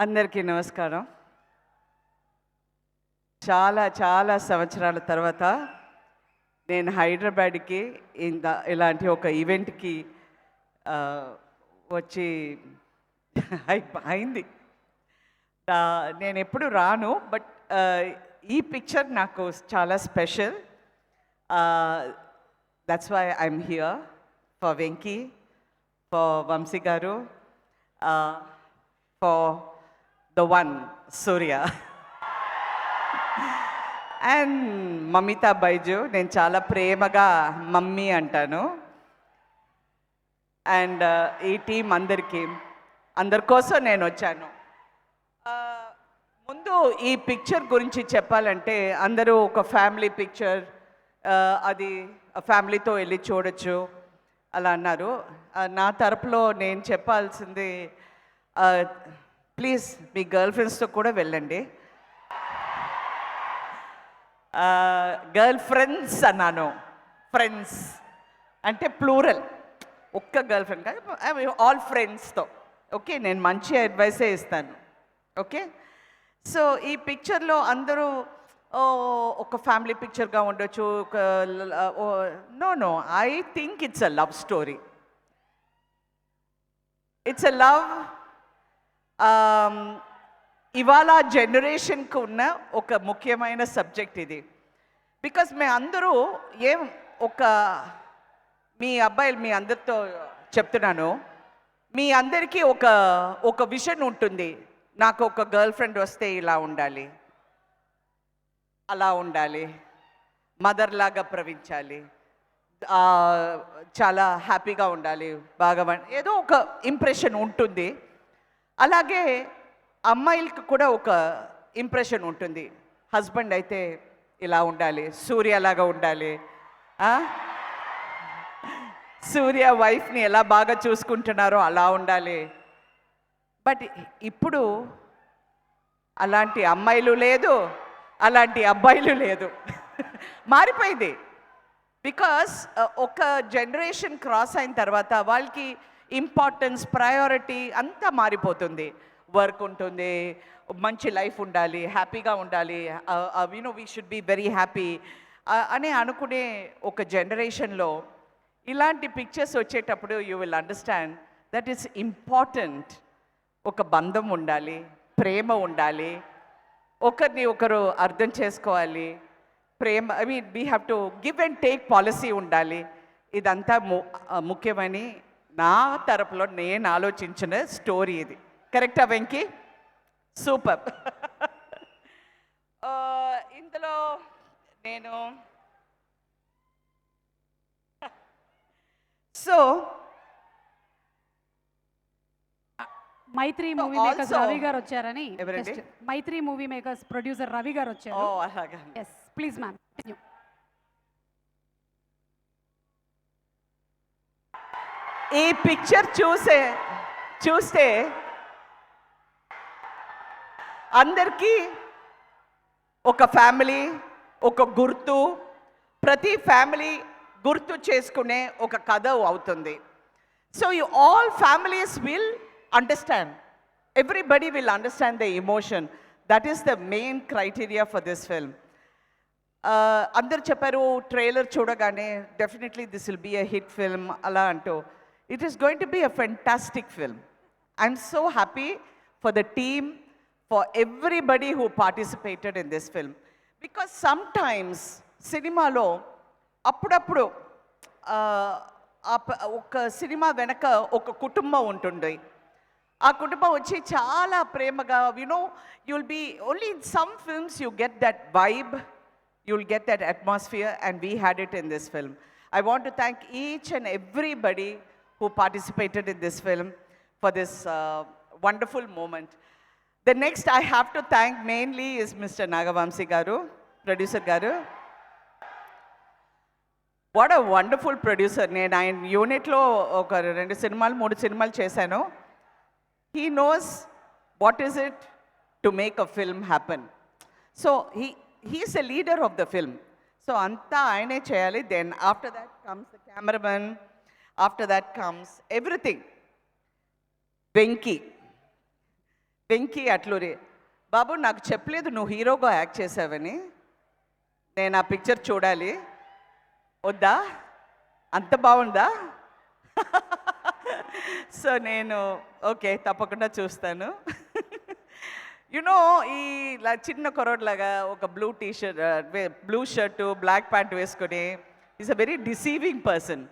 అందరికీ నమస్కారం. చాలా చాలా సంవత్సరాల తర్వాత నేను హైదరాబాద్‌కి ఇలాంటి ఒక ఈవెంట్‌కి వచ్చి అయింది. నేనెప్పుడు రాను. బట్ ఈ పిక్చర్ నాకు చాలా special. That's why I'm here for Venky, for Vamsi garu, for the one Suriya and Mamitha Baiju. నేను చాలా ప్రేమగా మమ్మీ అంటాను. అండ్ ఈ టీం అందరి కోసం నేను వచ్చాను. ముందు ఈ పిక్చర్ గురించి చెప్పాలంటే అందరూ ఒక ఫ్యామిలీ పిక్చర్, అది ఫ్యామిలీతో వెళ్ళి చూడొచ్చు అలా అన్నారు. నా తరపులో నేను చెప్పాల్సింది, ప్లీజ్ మీ గర్ల్ ఫ్రెండ్స్తో కూడా వెళ్ళండి. గర్ల్ ఫ్రెండ్స్ అన్నాను, ఫ్రెండ్స్ అంటే ప్లూరల్, ఒక్క గర్ల్ ఫ్రెండ్ కాదు, ఆల్ ఫ్రెండ్స్తో. ఓకే, నేను మంచి అడ్వైసే ఇస్తాను. ఓకే, సో ఈ పిక్చర్లో అందరూ ఒక ఫ్యామిలీ పిక్చర్గా ఉండొచ్చు. No, I think it's a love story. It's a love. ఇవాళ జనరేషన్కి ఉన్న ఒక ముఖ్యమైన సబ్జెక్ట్ ఇది. బికాస్ మేము అందరూ మీ అబ్బాయిలు మీ అందరితో చెప్తున్నాను, మీ అందరికీ ఒక విజన్ ఉంటుంది. నాకు ఒక గర్ల్ ఫ్రెండ్ వస్తే ఇలా ఉండాలి, అలా ఉండాలి, మదర్ లాగా ప్రవహించాలి, చాలా హ్యాపీగా ఉండాలి, బాగా ఏదో ఒక ఇంప్రెషన్ ఉంటుంది. అలాగే అమ్మాయిలకి కూడా ఒక ఇంప్రెషన్ ఉంటుంది. హస్బెండ్ అయితే ఇలా ఉండాలి, సూర్యలాగా ఉండాలి, సూర్య వైఫ్ని ఎలా బాగా చూసుకుంటున్నారో అలా ఉండాలి. బట్ ఇప్పుడు అలాంటి అమ్మాయిలు లేదు, అలాంటి అబ్బాయిలు లేదు. మారిపోయింది. బికాస్ ఒక జనరేషన్ క్రాస్ అయిన తర్వాత వాళ్ళకి ఇంపార్టెన్స్, ప్రయారిటీ అంతా మారిపోతుంది. వర్క్ ఉంటుంది, మంచి లైఫ్ ఉండాలి, హ్యాపీగా ఉండాలి, we should be very happy అని అనుకునే ఒక జనరేషన్లో ఇలాంటి పిక్చర్స్ వచ్చేటప్పుడు you will understand that is important. ఒక బంధం ఉండాలి, ప్రేమ ఉండాలి, ఒకరిని ఒకరు అర్థం చేసుకోవాలి, ప్రేమ we have to give and take policy ఉండాలి. ఇదంతా ముఖ్యమని నా తరపులో నేను ఆలోచించిన స్టోరీ ఇది. కరెక్టా వెంకీ? సూపర్. ఇందులో నేను మైత్రి మూవీ మేకర్స్ రవి గారు వచ్చారని. మైత్రి మూవీ మేకర్స్ ప్రొడ్యూసర్ రవి గారు వచ్చారు. yes please ma'am. ఈ పిక్చర్ చూస్తే అందరికీ ఒక ఫ్యామిలీ, ఒక గుర్తు, ప్రతి ఫ్యామిలీ గుర్తు చేసుకునే ఒక కథ అవుతుంది. So all families will understand, everybody will understand the emotion. That is the main criteria for this film. అందరు చెప్పారు ట్రైలర్ చూడగానే definitely this will be a hit film అలా అంటూ. It is going to be a fantastic film. I'm so happy for the team, for everybody who participated in this film. Because sometimes సినిమాలో అప్పుడప్పుడు ఒక cinema వెనక ఒక కుటుంబం ఉంటుంది. ఆ కుటుంబం వచ్చి చాలా ప్రేమగా, you'll be only in some films you get that vibe, you'll get that atmosphere, and we had it in this film. I want to thank each and everybody who participated in this film for this wonderful moment. The next I have to thank mainly is Mr. Nagavamsi garu, producer garu. What a wonderful producer. నేను ఆయన యూనిట్లో ఒక 2 సినిమాలు 3 సినిమాలు చేశాను. He knows what is it to make a film happen. So he is a leader of the film. So అంతా ఆయనే చేయాలి. Then after that comes the cameraman. After that comes everything. Venky Venky Atluri. బాబు నాకు చెప్పలేదు నువ్వు హీరోగా యాక్ట్ చేసావని. నేను ఆ పిక్చర్ చూడాలి. వద్దా? అంత బాగుందా? సో నేను ఓకే తప్పకుండా చూస్తాను. యునో ఈ చిన్న కొరడ్లాగా ఒక blue T-shirt, blue shirt, black pant వేసుకొని is a very deceiving person,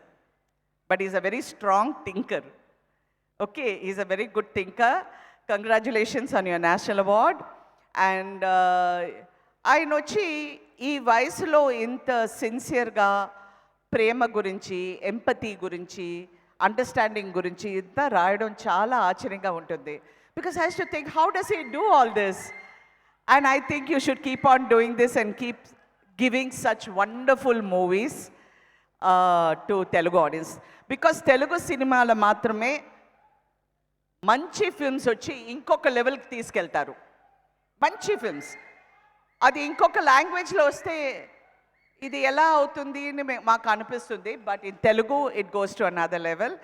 but is a very strong thinker. Okay, is a very good thinker. Congratulations on your national award. And ఆయన వచ్చి ఈ వయసులో ఇంత సిన్సియర్గా ప్రేమ గురించి, ఎంపతి గురించి, అండర్స్టాండింగ్ గురించి ఇంత రాయడం చాలా ఆశ్చర్యంగా ఉంటుంది. Because I to think how does he do all this? And I think you should keep on doing this and keep giving such wonderful movies to Telugu audience. Because Telugu సినిమాలో మాత్రమే మంచి ఫిల్మ్స్ వచ్చి ఇంకొక లెవెల్కి తీసుకెళ్తారు. మంచి ఫిల్మ్స్ అది ఇంకొక లాంగ్వేజ్లో వస్తే ఇది ఎలా అవుతుంది అని మాకు అనిపిస్తుంది. But in Telugu it goes to another level.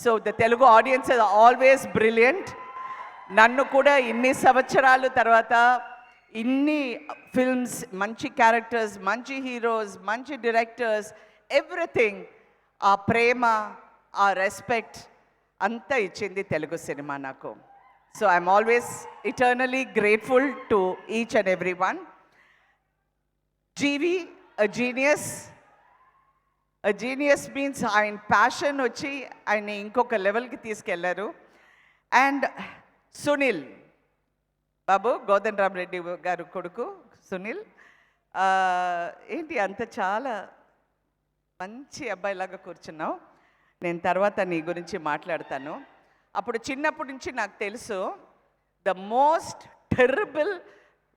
So the Telugu audience are always brilliant. నన్ను కూడా ఇన్ని సంవత్సరాల తర్వాత ఇన్ని ఫిల్మ్స్, మంచి క్యారెక్టర్స్, మంచి హీరోస్, మంచి డైరెక్టర్స్, ఎవ్రీథింగ్, ఆ ప్రేమ, ఆ రెస్పెక్ట్ అంతా ఇచ్చింది తెలుగు సినిమా నాకు. So I'm always eternally grateful to each and every one. GV a genius means ఆయన ప్యాషన్ వచ్చి ఆయన ఇంకొక లెవెల్కి తీసుకెళ్లారు. అండ్ సునీల్ బాబు, గోదన్ రామ్ రెడ్డి గారు కొడుకు సునీల్, ఏంటి అంత చాలా మంచి అబ్బాయిలాగా కూర్చున్నావు. నేను తర్వాత నీ గురించి మాట్లాడతాను. అప్పుడు చిన్నప్పటి నుంచి నాకు తెలుసు the most terrible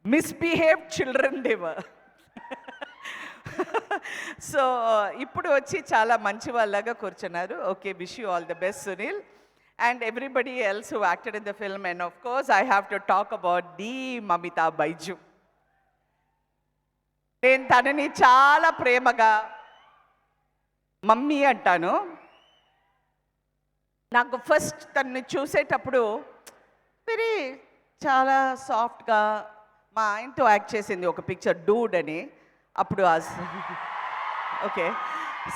misbehaved children ever. So ఇప్పుడు వచ్చి చాలా మంచి వాళ్ళలాగా కూర్చున్నారు. Okay, wish you all the best Sunil and everybody else who acted in the film. And of course I have to talk about the Mamitha Baiju. నేను తనని చాలా ప్రేమగా మమ్మీ అంటాను. నాకు ఫస్ట్ తనని చూసేటప్పుడు వెరీ చాలా సాఫ్ట్గా మా ఆయనతో యాక్ట్ చేసింది ఒక పిక్చర్ డూడ్ అని. అప్పుడు ఓకే,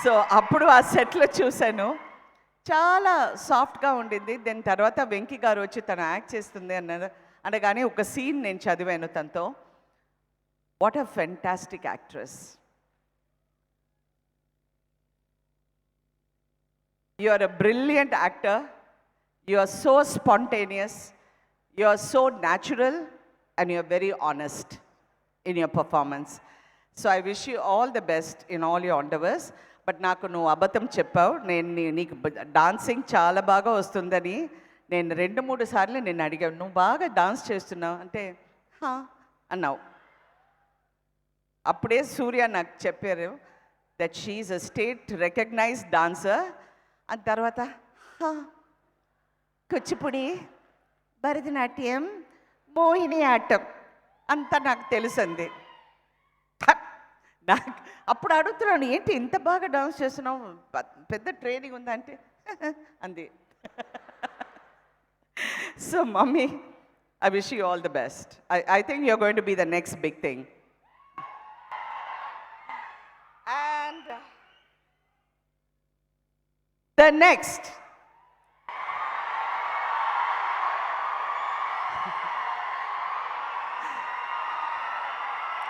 సో అప్పుడు ఆ సెట్లో చూశాను, చాలా సాఫ్ట్గా ఉండింది. దాని తర్వాత వెంకీ గారు వచ్చి తను యాక్ట్ చేస్తుంది అనగానే ఒక సీన్ నేను చదివాను తనతో. What a fantastic actress. You are a brilliant actor. You are so spontaneous. You are so natural and you are very honest in your performance. So I wish you all the best in all your endeavors. But నాకు నువ్వు అబద్ధం చెప్పావు. నీకు dancing చాలా బాగా వస్తుందని నేను 2-3 సార్లు నేను అడిగాను, నువ్వు బాగా డాన్స్ చేస్తున్నావు అంటే అన్నావు. అప్పుడే సూర్య నాకు చెప్పారు that she is a state recognised dancer. ఆ తర్వాత కూచిపూడి, భరతనాట్యం, మోహిని ఆటం అంతా నాకు తెలుసంది. నాకు అప్పుడు అడుగుతున్నాను, ఏంటి ఇంత బాగా డాన్స్ చేస్తున్నావు, పెద్ద ట్రైనింగ్ ఉందా అంటే అంది. So mummy, I wish you all the best. I think you are going to be the next big thing. And the next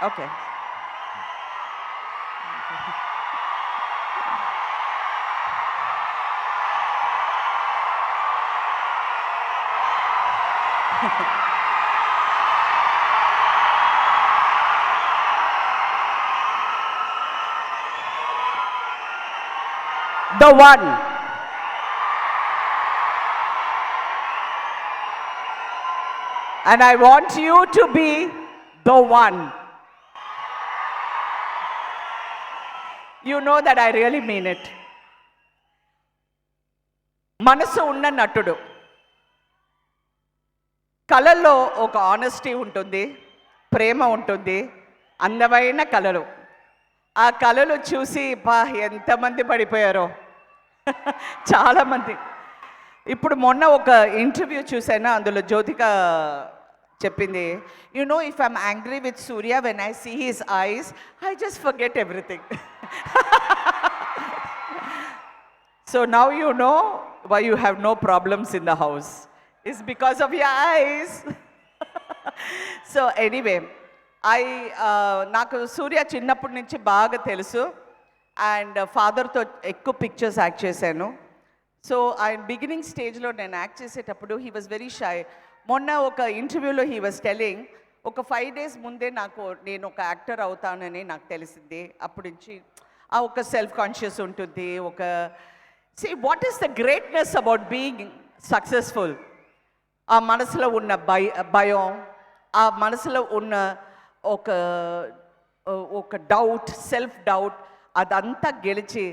okay the one. And I want you to be the one. You know that I really mean it. మనసు ఉన్న నటుడు. కళల్లో ఒక honesty ఉంటుంది, ప్రేమ ఉంటుంది, అందమైన కళలు. ఆ కళలు చూసి ఎంతమంది పడిపోయారో చాలామంది. ఇప్పుడు మొన్న ఒక ఇంటర్వ్యూ చూసాను, అందులో జ్యోతిక చెప్పింది, you know if I'm angry with Surya when I see his eyes I just forget everything. So now you know why you have no problems in the house. It's because of your eyes. So anyway, నాకు సూర్య చిన్నప్పటి నుంచి బాగా తెలుసు and ఫాదర్తో ఎక్కువ pictures act చేశాను. సో ఆయన బిగినింగ్ స్టేజ్లో నేను యాక్ట్ చేసేటప్పుడు హీ వాజ్ వెరీ షై. మొన్న ఒక ఇంటర్వ్యూలో హీ వాజ్ టెలింగ్, ఒక 5 days ముందే నేను ఒక యాక్టర్ అవుతానని నాకు తెలిసింది. అప్పటి నుంచి ఆ ఒక సెల్ఫ్ కాన్షియస్ ఉంటుంది. What is the greatness about being successful? ఆ మనసులో ఉన్న భయం, ఆ మనసులో ఉన్న ఒక డౌట్, సెల్ఫ్ డౌట్, అదంతా గెలిచి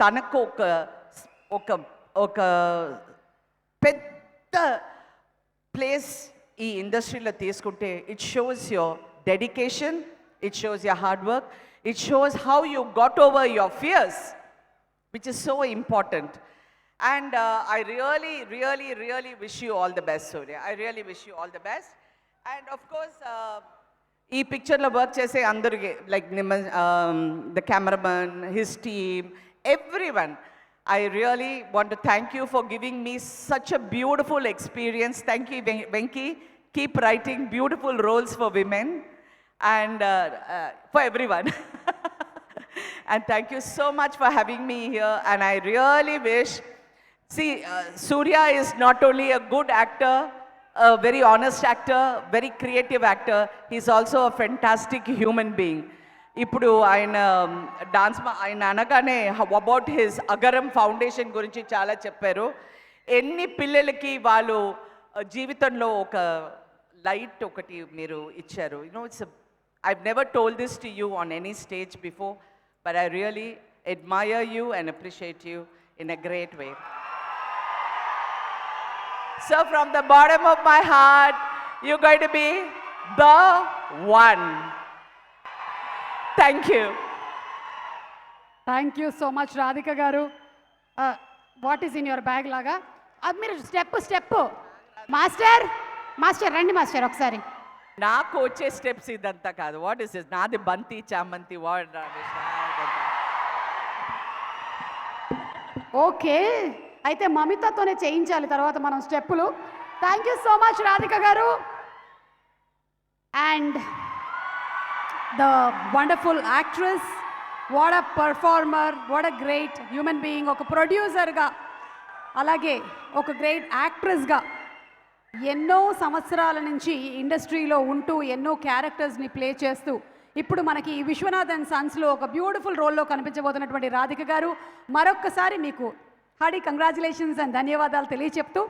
తనకు ఒక పెద్ద ప్లేస్ ఈ ఇండస్ట్రీలో తీసుకుంటే it shows your dedication, it shows your hard work, it shows how you got over your fears, which is so important. And I really wish you all the best, Surya. I really wish you all the best. And of course, ee picture lo work chese andariki, like the cameraman, his team, everyone, I really want to thank you for giving me such a beautiful experience. Thank you, Venki. Keep writing beautiful roles for women and for everyone. And thank you so much for having me here. And I really wish, Surya is not only a good actor, a very honest actor, very creative actor, he's also a fantastic human being. ఇప్పుడు ఆయన ఆయన అనగానే about his Agaram foundation గురించి చాలా చెప్పారు. ఎన్ని పిల్లలకి వాళ్ళు జీవితంలో ఒక లైట్ ఒకటి మీరు ఇచ్చారు. I've never told this to you on any stage before, but I really admire you and appreciate you in a great way. So from the bottom of my heart, you're going to be the one. Thank you. Thank you so much Radhika garu. What is in your bag లాగా? అది మీరు step master రండి master ఒకసారి. నాకు వచ్చే steps ఇదంతా కాదు. What is this? నాది బంతి చామంతి. వాట్? ఓకే, అయితే మమితతోనే చేయించాలి తర్వాత మనం స్టెప్పులు. Thank you so much Radhika garu. And the wonderful actress, what a performer, what a great human being. ఒక ప్రొడ్యూసర్గా అలాగే ఒక గ్రేట్ యాక్ట్రెస్గా ఎన్నో సంవత్సరాల నుంచి ఈ ఇండస్ట్రీలో ఉంటూ ఎన్నో క్యారెక్టర్స్ని ప్లే చేస్తూ ఇప్పుడు మనకి ఈ విశ్వనాథ్ అండ్ సన్స్లో ఒక బ్యూటిఫుల్ రోల్లో కనిపించబోతున్నటువంటి రాధిక గారు, మరొక్కసారి మీకు హార్డీ కంగ్రాచులేషన్స్ అండ్ ధన్యవాదాలు తెలియచెప్తూ